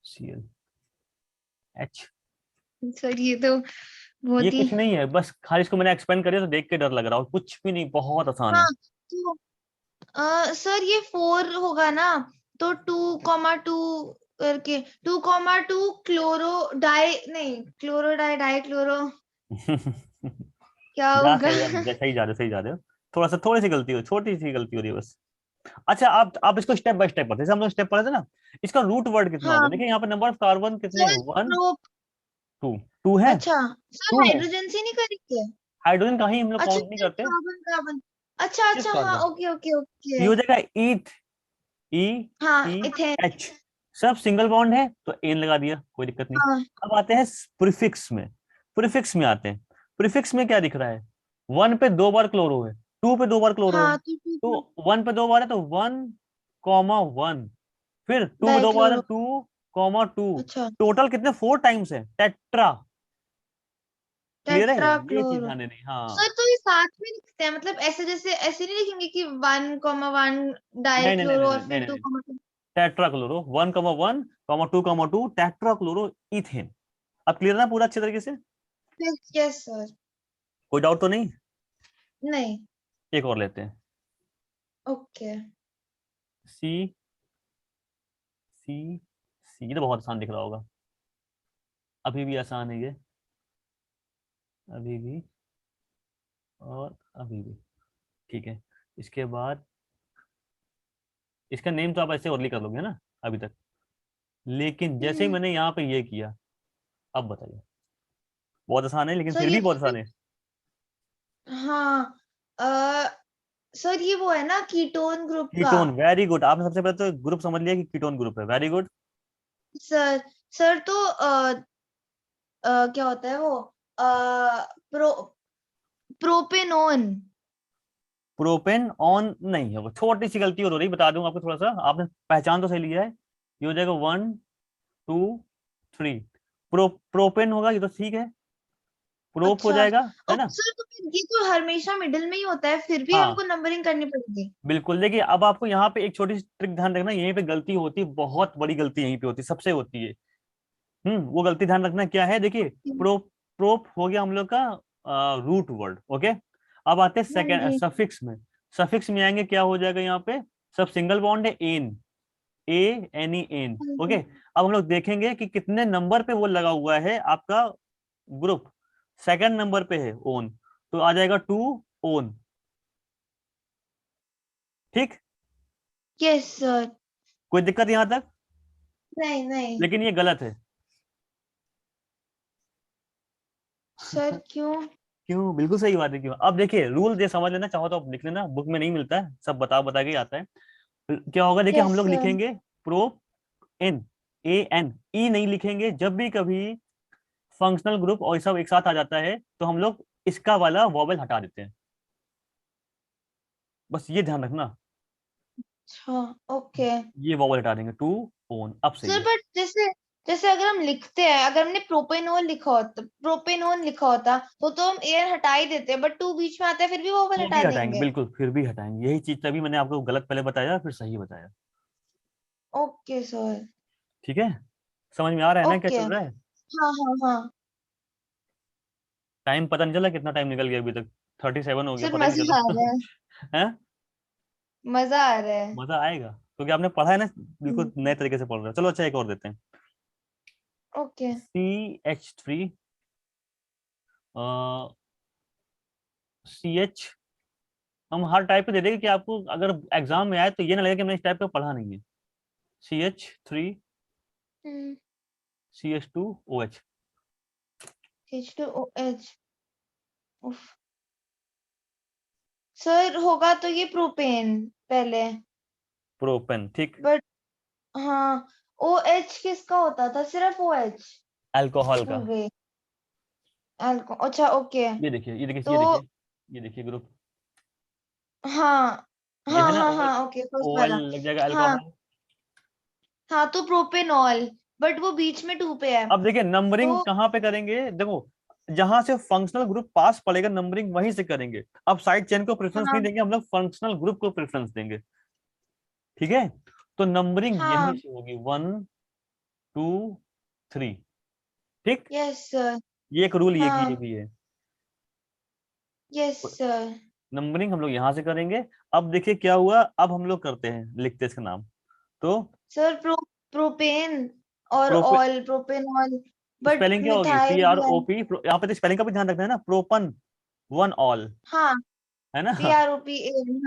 C L H. सर ये तो ये बहुत ही। कुछ नहीं है, बस खाली इसको मैंने एक्सपेंड करिए तो देख के डर लग रहा हो, कुछ भी नहीं, बहुत आसान है। हाँ तो सर ये 4 होगा ना, तो 2,2 करके 2,2 क्लोरो डाई, नहीं क्लोरो डाई डाई क्लोरो, क्या जा होगा? सही सही जा रहे हो, सही जा रहे हो। थोड़ा सा, थोड़ी सी गलती हो, छोटी सी गलती हो रही है बस। अच्छा, आप इसको स्टेप बाय स्टेप पढ़ते, जैसे हम लोग स्टेप पढ़े थे ना। इसका रूट वर्ड कितना होगा, हाँ देखिए यहाँ पे नंबर ऑफ कार्बन कितने हैं, sir one pro. Two. Two है। अच्छा सर टू है। हाइड्रोजन से नहीं करेंगे? हाइड्रोजन का ही हम लोग अच्छा काउंट नहीं सिर्फ करते। Carbon carbon. अच्छा सिर्फ अच्छा, हाँ कार्बन। ओके ओके ये ओके। हो जाएगा ईथ। ई हाँ टी इथेन। एच। सब सिंगल बॉन्ड है तो एन लगा दिया, कोई दिक्कत नहीं। हाँ अब आते हैं प्रीफिक्स में। प्रीफिक्स में आते हैं। प्रीफिक्स में क्या दिख रहा है, वन पे 2 बार क्लोरो है, टू पे 2 बार क्लोरो है। हाँ तो वन पे 2 बार है तो वन कॉमा वन। फिर टू पे 2 बार है, डाइक्लोरो। Two comma two. अच्छा टोटल कितने, 4 टाइम्स है, टेट्रा। क्लियर है, ये चीज टेट्राक्लोरो। ध्यान देनी, हाँ। सर तो ये साथ में लिखते हैं, मतलब ऐसे जैसे ऐसे नहीं लिखेंगे कि 1,1 नहीं नहीं नहीं डाइक्लोरो नहीं और नहीं फिर नहीं, 2,2? टेट्राक्लोरो, 1,1,2,2 टेट्राक्लोरो इथेन। अब क्लियर ना पूरा अच्छे तरीके से। Yes sir. कोई डाउट तो नहीं। नहीं। एक और लेते हैं। ओके। सी सी सी, ये तो बहुत आसान दिख रहा होगा। अभी भी आसान है ये, अभी भी और अभी भी। ठीक है। इसके बाद इसका नेम तो आप ऐसे और लिख कर लोगे ना अभी तक, लेकिन जैसे ही हम्म, मैंने यहाँ पे ये किया, अब बताइए। बहुत आसान है, लेकिन सर फिर ये भी बहुत आसान है। हाँ अ, सर ये वो है ना कीटोन ग्रुप का। Ketone, very good. आपने सबसे पहले तो ग्रुप समझ लिया कि कीटोन ग्रुप है, वेरी गुड। सर सर तो क्या होता है वो, प्रो प्रोपेनोन। प्रोपेन ऑन नहीं होगा, छोटी सी गलती हो रही, बता दूंगा आपको थोड़ा सा, आपने पहचान तो सही लिया है। ये हो जाएगा वन टू थ्री। प्रोपेन होगा, ये तो ठीक है। प्रोप हो अच्छा जाएगा, है ना। सर तो फिर ये तो हमेशा मिडिल में ही होता है, फिर भी हाँ हमको नंबरिंग करनी पड़ेगी? बिल्कुल, देखिए अब आपको यहाँ पे एक छोटी सी ट्रिक ध्यान रखना, यहीं पे गलती होती है, बहुत बड़ी गलती यहीं पे होती है, सबसे होती है। वो गलती ध्यान रखना क्या है, देखिए। प्रोप हो गया हम लोग का रूट वर्ड, ओके। अब आते हैं हाँ सेकेंड जी। सफिक्स में। सफिक्स में आएंगे, क्या हो जाएगा यहाँ पे, सब सिंगल बॉन्ड है, N, A N E N, हाँ ओके। जी। अब हम लोग देखेंगे कि कितने नंबर पे वो लगा हुआ है आपका ग्रुप। सेकंड नंबर पे है ओन, तो आ जाएगा टू ओन। ठीक। Yes sir. कोई दिक्कत यहां तक। नहीं नहीं। लेकिन ये गलत है। सर क्यों? क्यों, बिल्कुल सही बात है, क्यों। अब देखिए रूल दे, समझ लेना, चाहो तो आप लिख लेना, बुक में नहीं मिलता है, सब बता बता के ही आता है। क्या होगा, देखिए हम यस लोग सर। लिखेंगे pro N, A N E नहीं लिखेंगे, जब भी कभी फंक्शनल ग्रुप और सब एक साथ आ जाता है तो हम लोग इसका वाला वॉवेल हटा देते हैं, बस ये ध्यान रखना। अच्छा ओके। ये वॉवेल हटा देंगे, टू ओन, अब सही सर है। बट जैसे जैसे अगर हम लिखते हैं, अगर हमने प्रोपेनोन लिखा होता तो हम एयर हटा ही देते हैं, बट टू बीच में आता है फिर भी वो वाला तो भी हटा हटाएंगे, देंगे? बिल्कुल फिर भी हटाएंगे, यही चीज तभी मैंने आपको गलत पहले बताया फिर सही बताया। Okay sir. ठीक है। समझ में आ रहा है ना क्या ओके। चल रहा है। हाँ हाँ हाँ। टाइम पता नहीं चला कितना टाइम निकल गया अभी तक, 37 हो गया, सर पता ही नहीं मजा आ चला। रहा है। है। मजा आ रहा है। मजा आएगा क्योंकि आपने पढ़ा है ना, हम्म, बिल्कुल नए तरीके से पढ़ रहे हो। चलो अच्छा, एक और देते हैं। ओके। CH3, सी एच हम हर टाइप पे दे देंगे कि आपको अगर एग्जाम में आए तो ये ना लगे कि मैंने इस टाइप का पढ़ा नहीं है। CH3 CH2OH। H2OH। उफ। सर होगा तो ये प्रोपेन पहले, प्रोपेन, ठीक। बट हाँ OH किसका होता था, सिर्फ OH। अल्कोहल का। भूल गई। अल्को, अच्छा ओके। ये देखिए, ये देखिए, तो ये देखिए, ये देखिए ग्रुप, हाँ ये है हाँ ना, हाँ OL। हाँ ओके, फर्स्ट OL वाला। लग जाएगा, हाँ अल्कोहल। हाँ, तो प्रोपेनॉल, बट वो बीच में 2 पे है। अब देखिए नंबरिंग तो कहाँ पे करेंगे, देखो जहां से फंक्शनल ग्रुप पास पड़ेगा नंबरिंग वहीं से करेंगे। अब साइड चेन को प्रेफरेंस नहीं हाँ देंगे हम लोग, फंक्शनल ग्रुप को प्रेफरेंस देंगे, ठीक है। तो नंबरिंग यहीं हाँ, से होगी 1 2 3, ठीक। Yes sir. ये एक रूल ये हाँ भी है। Yes sir. नंबरिंग हम लोग यहाँ से करेंगे। अब देखिए क्या हुआ, अब हम लोग करते हैं, लिखते हैं इसका नाम। तो सर प्रोपेन और प्रोपे ऑल, प्रोपेनॉल, बट स्पेलिंग क्या होगी, मिथाइल भी है। PROP, यहाँ पे तो स्पेलिंग का भी ध्यान रखना है ना, प्रोपन 1 ऑल, हाँ, है ना। PROPA।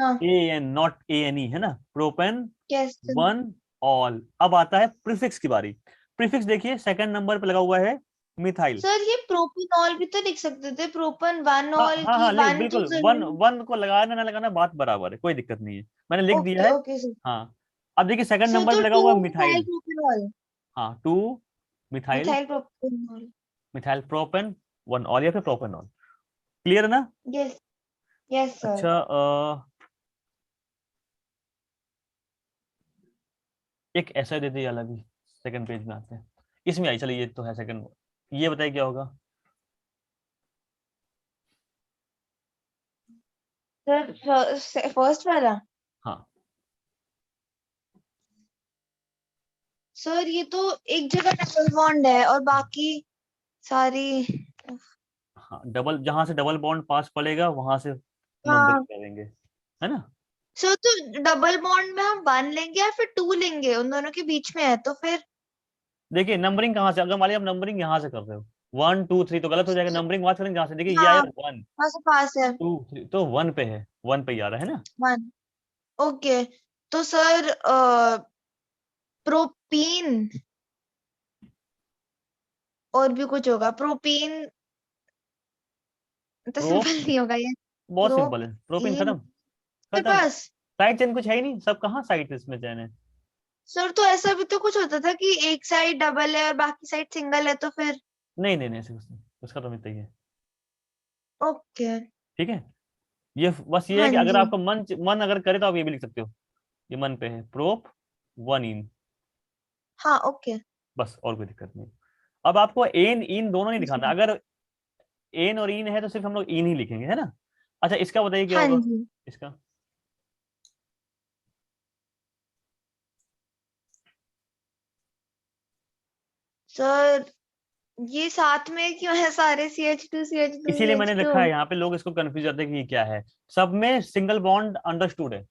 हाँ AN नॉट ANE, है ना, प्रोपेन यस सर। 1 ऑल। अब आता है प्रीफिक्स की बारी। प्रीफिक्स देखिए सेकंड नंबर पे लगा हुआ है मिथाइल। सर ये प्रोपेनॉल भी तो लिख सकते थे, प्रोपन वन हाँ ऑल हाँ की, हाँ, लिख वन तो बिल्कुल, वन जरूरी। वन को लगाना ना लगाना बात बराबर है, कोई दिक्कत नहीं है, मैंने लिख दिया ओके है। Okay sir. हाँ। अब देखिए सेकंड सर नंबर तो पे लगा 2 हुआ है मिथाइल मिथाइल। प्रोपेनॉल। हाँ, 2 methyl, methyl propanol. Methyl propane 1 all या फिर प्रोपेनॉल। क्लियर है ना। Yes yes sir. अच्छा, एक ऐसा दे दिया अलग ही, सेकंड पेज में आते हैं, इसमें आई, चलिए ये तो है सेकंड। ये बताइए क्या होगा। सर फर्स्ट वाला। हाँ सर ये तो एक जगह डबल बॉन्ड है और बाकी सारी। हाँ, डबल, जहां से डबल बॉन्ड पास पड़ेगा वहां से नंबरिंग हाँ करेंगे, है ना। सर, तो डबल बॉन्ड में हम 1 लेंगे या फिर 2 लेंगे, उन दोनों के बीच में है तो फिर। देखिए नंबरिंग कहाँ से, अगर मान लिया आप नंबरिंग यहाँ से कर रहे हो 1 2 3 तो गलत हो जाएगा, नंबरिंग वहां से करेंगे जहाँ से, देखिए ये हाँ, आया 1 वहां से पास है। 2 3, तो 1 पे है, 1 पे ही आ रहा है ना। 1। ओके। तो सर प्रोपीन और भी कुछ होगा, प्रोपीन तो प्रो, सिंपल नहीं होगा ये। बहुत सिंपल है, प्रोपीन प्रोपीन खत्म। के खत्म। पास। साइड चेन कुछ है ही नहीं, सब कहाँ साइड इसमें चेन है। सर तो ऐसा भी तो कुछ होता था कि एक साइड डबल है और बाकी साइड सिंगल है, तो फिर। नहीं नहीं नहीं, ऐसे कुछ नहीं, उसका तो मिलता ही है, ओके। ठीक है। ये बस ये है हाँ कि अगर जी। आपका मन मन अगर करे तो आप ये भी लिख सकते हो, ये मन पे है, प्रोप 1 इन, हाँ ओके। बस, और कोई दिक्कत नहीं। अब आपको एन इन दोनों नहीं दिखाना, अगर एन और इन है तो सिर्फ हम लोग इन ही लिखेंगे, है ना। अच्छा, इसका बताइए क्या हाँ होगा, जी। इसका। सर ये साथ में क्यों है सारे, CH2 CH2 इसीलिए मैंने CH2। लिखा है यहाँ पे, लोग इसको कंफ्यूज करते हैं कि ये क्या है। सब में सिंगल बॉन्ड अंडरस्टूड है।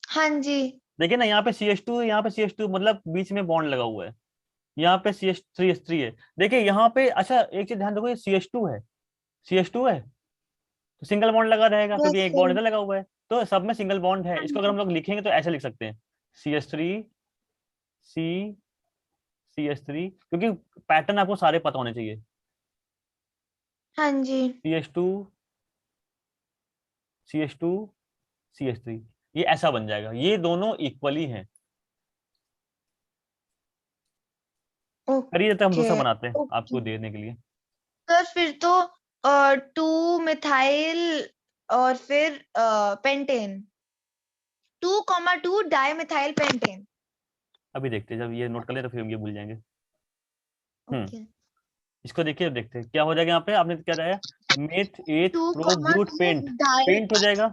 हाँ जी। देखिए ना, यहाँ पे CH2, यहाँ पे CH2, मतलब बीच में बॉन्ड लगा हुआ है। यहाँ पे CH3 है। देखिए यहाँ पे, अच्छा एक चीज ध्यान रखो, ये CH2 है, CH2 है, तो सिंगल बॉन्ड लगा रहेगा क्योंकि यस एक बॉन्ड सर। इधर लगा हुआ है। तो सब में सिंगल बॉन्ड है, हाँ इसको अगर जी। हम लोग लिखेंगे तो ऐसे लिख सकते हैं, CH3 C CH3, क्योंकि पैटर्न आपको सारे पता होने चाहिए। हाँ जी। CH2 CH2 CH3, ये ऐसा बन जाएगा, ये दोनों इक्वली हैं। करिए तो हम ओके दूसरा बनाते हैं ओके। आपको देने के लिए। सर फिर तो 2 मिथाइल और फिर पेंटेन, 2,2 डाई मिथाइल पेंटेन। अभी देखते हैं, जब ये नोट कर ले तो फिर हम ये भूल जाएंगे। हम्म ओके। इसको देखिए, अब देखते हैं क्या हो जाएगा यहाँ पे, आपने क्या रहा है, meth eth to pro comma but to pent, di. Pent हो जाएगा,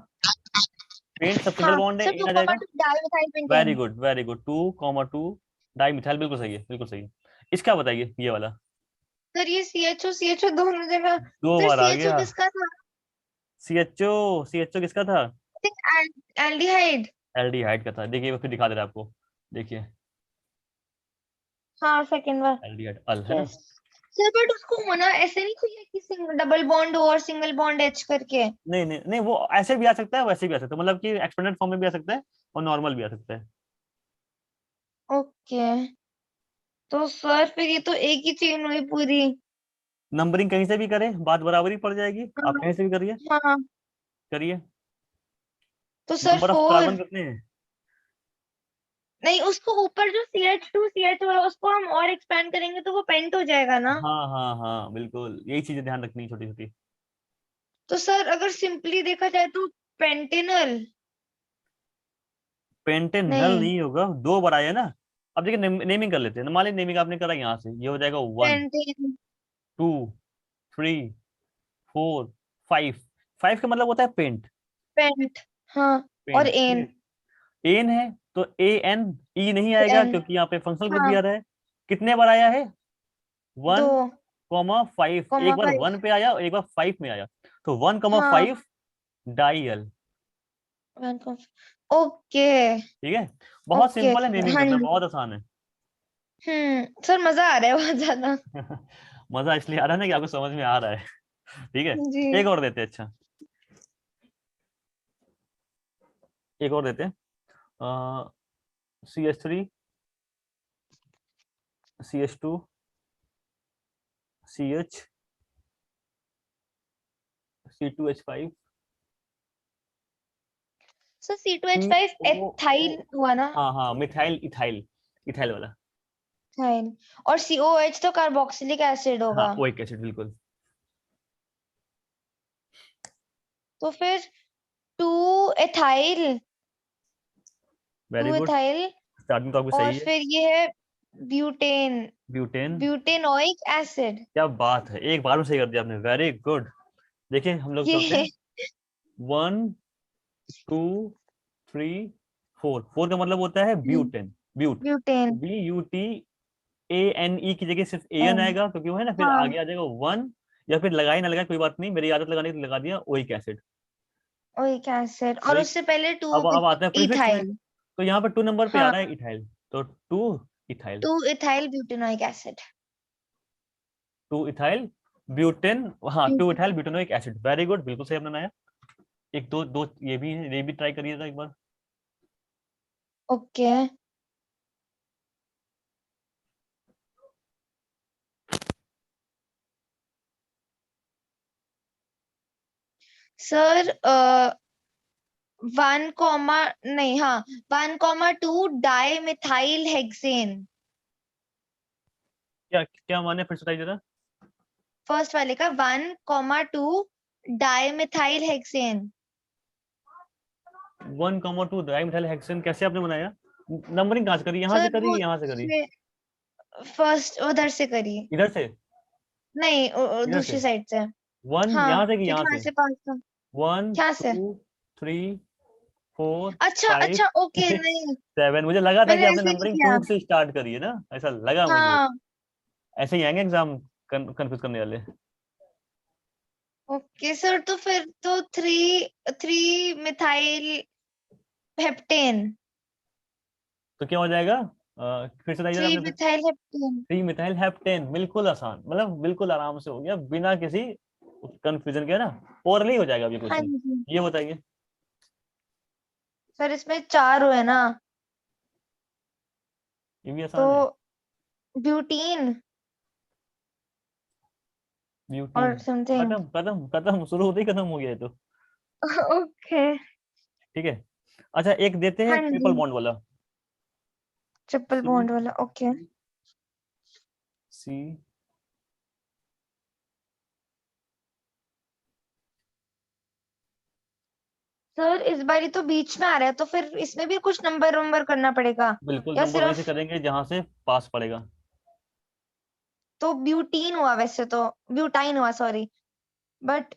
पेंट सब सिंगल हाँ बॉन्ड है, सर, इन टू आ कॉमा जाएगा। Two di methyl very pentane. Good very good, 2,2 di methyl, बिल्कुल सही है, बिल्कुल सही है। इसका बताइए ये वाला, सर ये CHO दोनों जगह। दो सर बार आ CHO गया। किसका था? CHO किसका था, एल्डिहाइड। एल्डिहाइड का था। देखिए वो फिर दिखा दे रहा है आपको, देखिए हाँ सेकंड बार। एल्डिहाइड अल, है ना। यस सर बट उसको होना ऐसे नहीं चाहिए कि सिंगल डबल बॉन्ड हो और सिंगल बॉन्ड एच करके। नहीं नहीं नहीं, वो ऐसे भी आ सकता है, वैसे भी आ सकता है, मतलब कि एक्सपेंडेड फॉर्म में भी आ सकता है और नॉर्मल भी आ सकता है। ओके, तो सर फिर ये तो एक ही चेन हुई पूरी। नंबरिंग कहीं से भी करें बात बराबरी पड़ जाएगी, आप कहीं से भी करिए। हाँ हाँ, करिए। तो सर नंबर ऑफ 4। कार्बन कितने हैं? नहीं, उसको ऊपर जो CH2 CH वाला उसको हम और एक्सपेंड करेंगे तो वो पेंट हो जाएगा ना। हाँ हाँ हाँ बिल्कुल, यही चीजें ध्यान रखनी छोटी छोटी। तो सर अगर सिंपली देखा जाए तो पेंटेनल। पेंटेनल नहीं, नहीं होगा, दो बार आया ना। अब देखिए नेमिंग कर लेते हैं, मान लीजिए नेमिंग आपने करा यहाँ से, ये हो जाएगा 1 पेंटेन 2 3 4 5। 5 का मतलब होता है पेंट। पेंट। हाँ, और पेंट ठीक एन। है। एन है तो ए एन, ई नहीं आएगा एन, क्योंकि यहाँ पे फंक्शनल ग्रुप हाँ, दिया रहा है। कितने बार आया है? दो 1 5, एक कॉमा बार 5। 1 पे आया एक बार 5 में आया, तो 1 हाँ, 5 डाइयल। 1 ओके। ठीक है, बहुत ओके, सिंपल है नेमिंग हाँ करना, जी। बहुत आसान है। सर मजा आ रहा है बहुत ज्यादा। मजा इसलिए आ रहा है ना कि आपको समझ में आ रहा है। ठीक है, जी। एक और देते हैं। अच्छा, एक और देते हैं। CH3 CH2 CH C2H5 sir C2H5 CO। Ethyl हुआ ना। हाँ हाँ, मिथाइल इथाइल, इथाइल वाला। एथाइल। और COH तो कार्बोक्सिलिक एसिड हाँ होगा। ओइक एसिड बिल्कुल। तो फिर two ethyl very two good, ethyl starting तो आपकी और सही है। फिर ये है ब्यूटेन ब्यूटेन। Butanoic acid. क्या बात है, एक बार में सही कर दिया आपने, वेरी गुड। देखिए हम लोग चलते ये हैं। 1 2 3 4, 4 का मतलब होता है ब्यूटेन, ब्यूट। ब्यूटेन। BUTANE की जगह सिर्फ AN एन। आएगा क्योंकि वो है ना, फिर हाँ, आगे आ जाएगा 1, या फिर लगाए ना लगाए कोई बात नहीं, मेरी आदत लगाने की तो लगा दिया ओइक एसिड। ओइक एसिड और ओइक। उससे पहले टू अब आते हैं प्रीफिक्स में, इथाइल। तो यहाँ पर 2 नंबर पे आ हाँ, रहा है इथाइल, तो 2 ethyl. Two ethyl butanoic acid. 2 ethyl butane. हाँ 2 ethyl butanoic acid, very good, बिल्कुल सही आपने बनाया। एक दो दो ये भी है, ये भी ट्राई करिएगा एक बार। ओके सर, 1 नहीं, हाँ, 1 2 डाई मिथाइल हेक्सेन। क्या क्या माने, फिर से बताइए जरा। फर्स्ट वाले का 1 2 di methyl hexane. 1 2 dimethyl hexane कैसे आपने बनाया? नंबरिंग कहाँ से करी, यहाँ से सर करी वो कि यहाँ से करी? फर्स्ट उधर से करिए। इधर से? नहीं, इधर से दूसरी साइड से। 1 हाँ, यहाँ से कि क्योंकि यहाँ वहां से? से पास था। 1 क्या से? 2 3 4 अच्छा 5 अच्छा, ओके, 6 नहीं, 7, मुझे लगा था कि मैंने आपने ऐसे नहीं नंबरिंग किया। 2 से स्टार्ट करी है ना, ऐसा लगा मुझे। हाँ, ऐसे ही आएंगे एग्जाम कंफ्यूज करने वाले। ओके सर, तो फिर तो थ्री थ्री मिथाइल हेप्टेन। तो क्या हो जाएगा? फिर से बताइए जरा थ्री आपने। Methyl heptane. 3 मिथाइल हेप्टेन, बिल्कुल आसान, मतलब बिल्कुल आराम से हो गया बिना किसी कंफ्यूजन के ना। ओरली हो जाएगा अभी हाँ क्वेश्चन। जी। ये बताइए। सर इसमें 4 हुए ना, ये भी तो आसान है। Butene butene. और समथिंग। खत्म खत्म खत्म, शुरू होते ही खत्म हो गया ये तो। ओके। ठीक है। अच्छा, एक देते हैं हाँ ट्रिपल जी, बॉन्ड वाला। ट्रिपल सी बॉन्ड वाला, ओके। सी सर इस बारी तो बीच में आ रहा है, तो फिर इसमें भी कुछ नंबर वंबर करना पड़ेगा बिल्कुल, या नंबर वहीं से सिर्फ? करेंगे जहां से पास पड़ेगा। तो ब्यूटीन हुआ वैसे तो, ब्यूटाइन हुआ सॉरी, बट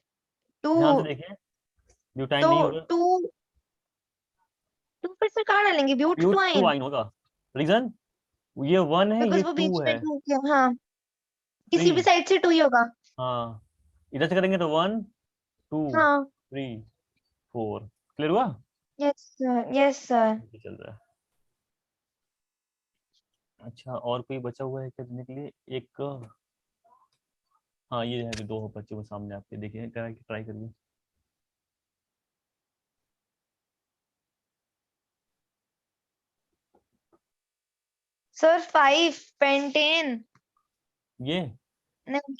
टू, ध्यान से देखिए, ब्यूटाइन तो नहीं होगा। टू टू फिर से कहाँ डालेंगे, ब्यूट ब्यूट टू टू आइन? आइन होगा। रीजन, ये 1 है ये बिकॉज वो 2 बीच है। में टू किया, हाँ, किसी भी 3। साइड से टू ही होगा। हाँ, इधर से करेंगे तो 1 2 हाँ, 3 4। क्लियर हुआ? Yes sir, yes sir. ये चल रहा है। अच्छा, और कोई बचा हुआ है क्या देने के लिए? एक हाँ ये है, दो बच्चों के सामने आपके, देखिए ट्राई करिए। सर 5 पेंटेन, ये नहीं,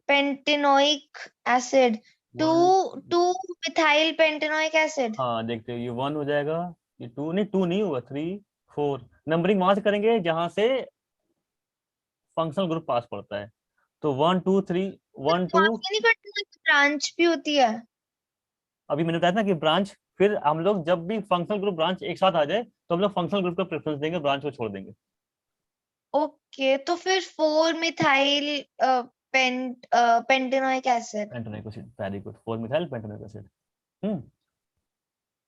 pentanoic acid, 2 one, 2 methyl pentanoic acid. हाँ देखते हो, ये 1 हो जाएगा, ये 2 नहीं, 2 नहीं होगा, 3 4। नंबरिंग वहां से करेंगे जहां से फंक्शनल ग्रुप पास पड़ता है, तो 1 2 3 1 2। वहां से नहीं कटना, ब्रांच भी होती है। अभी मैंने बताया ना कि ब्रांच, फिर हम लोग जब भी फंक्शनल ग्रुप ब्रांच एक साथ आ जाए तो हम लोग फंक्शनल ग्रुप का प्रेफरेंस देंगे, ब्रांच को छोड़ देंगे। ओके, तो फिर 4 methyl pentanoic acid. Pentanoic acid, very good, 4 methyl pentanoic acid. Hmm,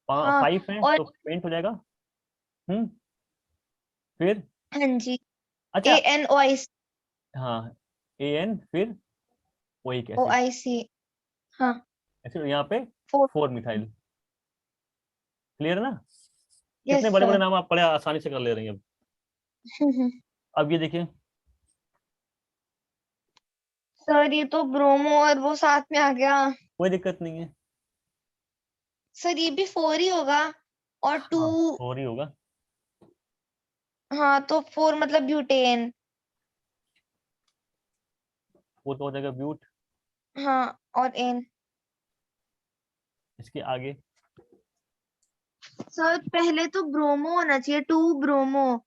हाँ, 5 है और तो पेंट हो जाएगा। हम्म, फिर हाँ जी, अच्छा, ANOIC, हाँ AN, फिर वही एसिड, OIC। हाँ, एसिड यहाँ पे 4। 4 मिथाइल। क्लियर है ना? कितने यस बड़े बड़े सर। नाम आप बड़े आसानी से कर ले रही हैं। अब ये देखिए, सर ये तो ब्रोमो और वो साथ में आ गया। कोई दिक्कत नहीं है। सर ये भी 4 ही होगा, और 2। हाँ 4 ही होगा। हाँ, तो 4 मतलब ब्यूटेन। वो तो हो जाएगा ब्यूट। हाँ, और एन। इसके आगे सर पहले तो ब्रोमो होना चाहिए, 2 ब्रोमो,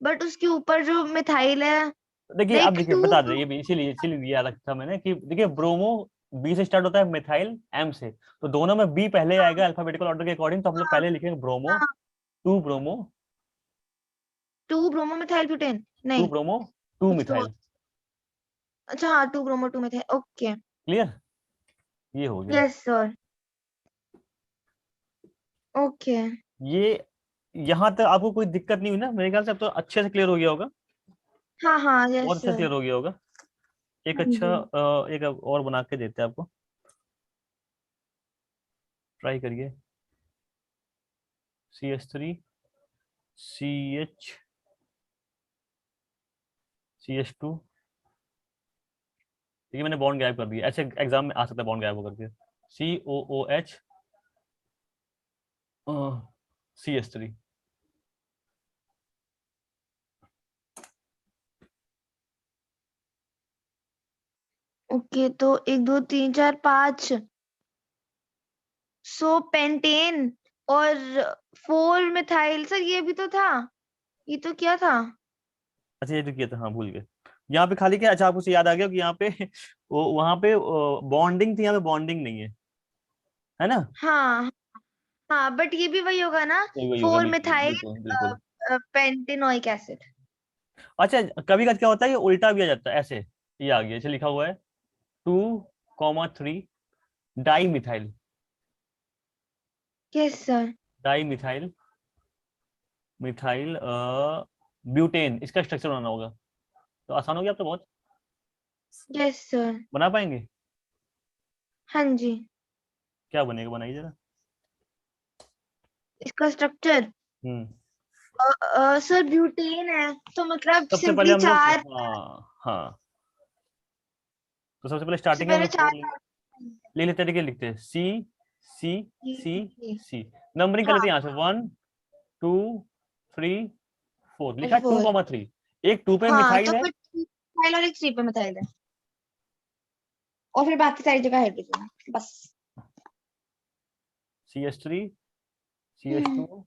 बट उसके ऊपर जो मिथाइल है, देखिए, आप लाइक देखिए 2 बता दे, ये ब्रोमो। भी इसीलिए इसीलिए दिया रखा मैंने कि देखिए ब्रोमो बी से स्टार्ट होता है, मिथाइल एम से, तो दोनों में बी पहले आएगा अल्फाबेटिकल ऑर्डर के अकॉर्डिंग, तो हम लोग हाँ, पहले लिखेंगे ब्रोमो, हाँ, 2 ब्रोमो, 2 ब्रोमो मिथाइल ब्यूटेन, 2 नहीं, ब्रोमो, 2 कुछ तो। मिथाइल। अच्छा हाँ, 2 ब्रोमो 2 मिथाइल, ओके। क्लियर, ये हो गया। Yes sir. ओके। ये यहाँ तक आपको कोई दिक्कत नहीं हुई ना? मेरे ख्याल से अब तो अच्छे से क्लियर हो गया होगा, हाँ हाँ, बहुत यस अच्छे से सर। क्लियर हो गया होगा। एक हाँ अच्छा जी। एक और बना के देते हैं आपको, ट्राई करिए। CH3 CH2, ठीक है मैंने बॉन्ड गायब कर दिया, ऐसे एग्जाम में आ सकता है बॉन्ड गायब होकर के। COOH CH3। ओके, तो 1 2 3 4 5, सो पेंटेन और 4 मिथाइल। सर ये भी तो था, ये तो क्या था? अच्छा ये तो किया था, हाँ भूल गए। यहाँ पे खाली क्या, अच्छा आपको से याद आ गया कि यहाँ पे वो वहां पे बॉन्डिंग थी, यहाँ पे बॉन्डिंग नहीं है ना? हाँ हाँ, बट ये भी वही होगा ना, वही वही होगा, 4 बिल्कुल मिथाइल बिल्कुल बिल्कुल। Pentanoic acid. अच्छा, कभी कभी क्या होता है, ये उल्टा भी आ जाता है ऐसे, ये आ गया, ऐसे लिखा हुआ है 2,3 di methyl, yes sir. Di methyl, methyl butane, इसका स्ट्रक्चर बनाना होगा, तो आसान हो गया अब तो बहुत। Yes sir. बना पाएंगे? हाँ जी। क्या बनेगा, बनाइए जरा। इसका स्ट्रक्चर, हम्म, सर ब्यूटेन है, तो मतलब सबसे पहले सिंपली हम लोग, 4। हाँ हाँ, तो सबसे पहले सबसे स्टार्टिंग में हम पहले लोग 4 4। ले लेते तरीके लिखते हैं, सी सी जी, सी, नंबरिंग कर हाँ, लेते हैं यहाँ से, 1 2 3 4 लिखा और है, 4। 2,3, एक 2 पे हाँ, तो मिथाइल है, फिर मिथाइल और एक 3 पे मिथाइल है, और फिर बाकी सारी जगह हाइड्रोजन, बस। CH3 हम्म। CH2,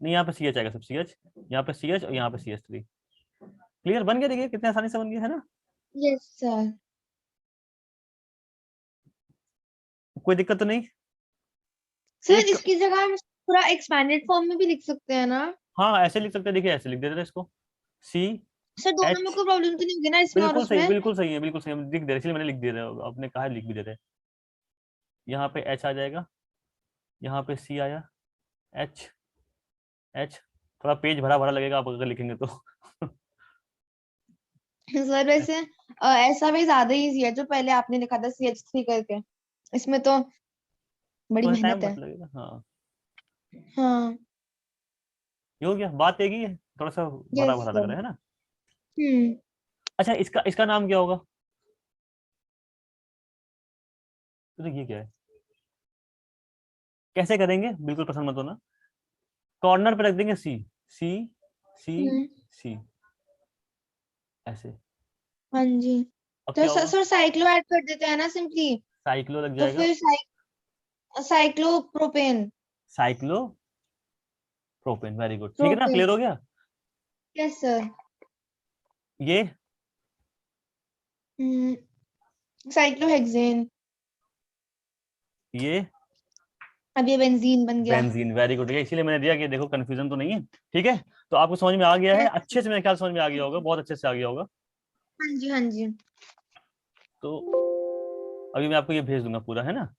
नहीं यहाँ पे CH आएगा सब, CH, यहाँ पे CH और यहाँ पे CH3। क्लियर, बन गया, देखिए कितने आसानी से बन गया है ना? Yes sir. कोई दिक्कत तो नहीं? सर एक, इसकी जगह हम पूरा एक्सपैंडेड फॉर्म में भी लिख सकते हैं ना? हाँ ऐसे लिख सकते हैं, देखिए ऐसे लिख देते हैं इसको, सी सर दोनों में एच, कोई प्रॉब्लम तो नहीं होगी ना, इसमें और उसमें? बिल्कुल सही है, बिल्कुल सही है, लिख दे रहे, इसलिए मैंने लिख दिया था, आपने कहा लिख भी दे रहे। यहाँ पे H आ जाएगा, यहाँ पे C आया, H H, थोड़ा पेज भरा भरा लगेगा आप अगर लिखेंगे तो सर वैसे ऐसा भी ज्यादा इजी है, जो पहले आपने लिखा था CH3 करके, इसमें तो बड़ी थोड़ा टाइम मेहनत बस है। लगेगा, हाँ। हाँ। ये हो गया, बात एक ही है, थोड़ा सा भरा यस भरा लग सर। रहा है ना? हम्म। अच्छा, इसका इसका नाम क्या होगा? तो ये क्या है, कैसे करेंगे, बिल्कुल पसंद मत होना, कॉर्नर पे रख देंगे सी, सी सी सी, ऐसे। हाँ जी, अब तो क्या होगा, सर साइक्लो ऐड कर देते हैं ना सिंपली, साइक्लो लग तो जाएगा, फिर cyclopropane. Cyclo propane, very good, ठीक है ना, प्रोपेन, क्लियर हो गया। Yes sir. ये साइक्लोहेक्सेन, ये अब ये बेंजीन बन गया। बेंजीन, वेरी गुड, इसीलिए मैंने दिया कि देखो कंफ्यूजन तो नहीं है। ठीक है, तो आपको समझ में आ गया है यस। अच्छे से, मेरे ख्याल समझ में आ गया होगा, बहुत अच्छे से आ गया होगा। हाँ जी हाँ जी। तो अभी मैं आपको ये भेज दूंगा पूरा, है ना।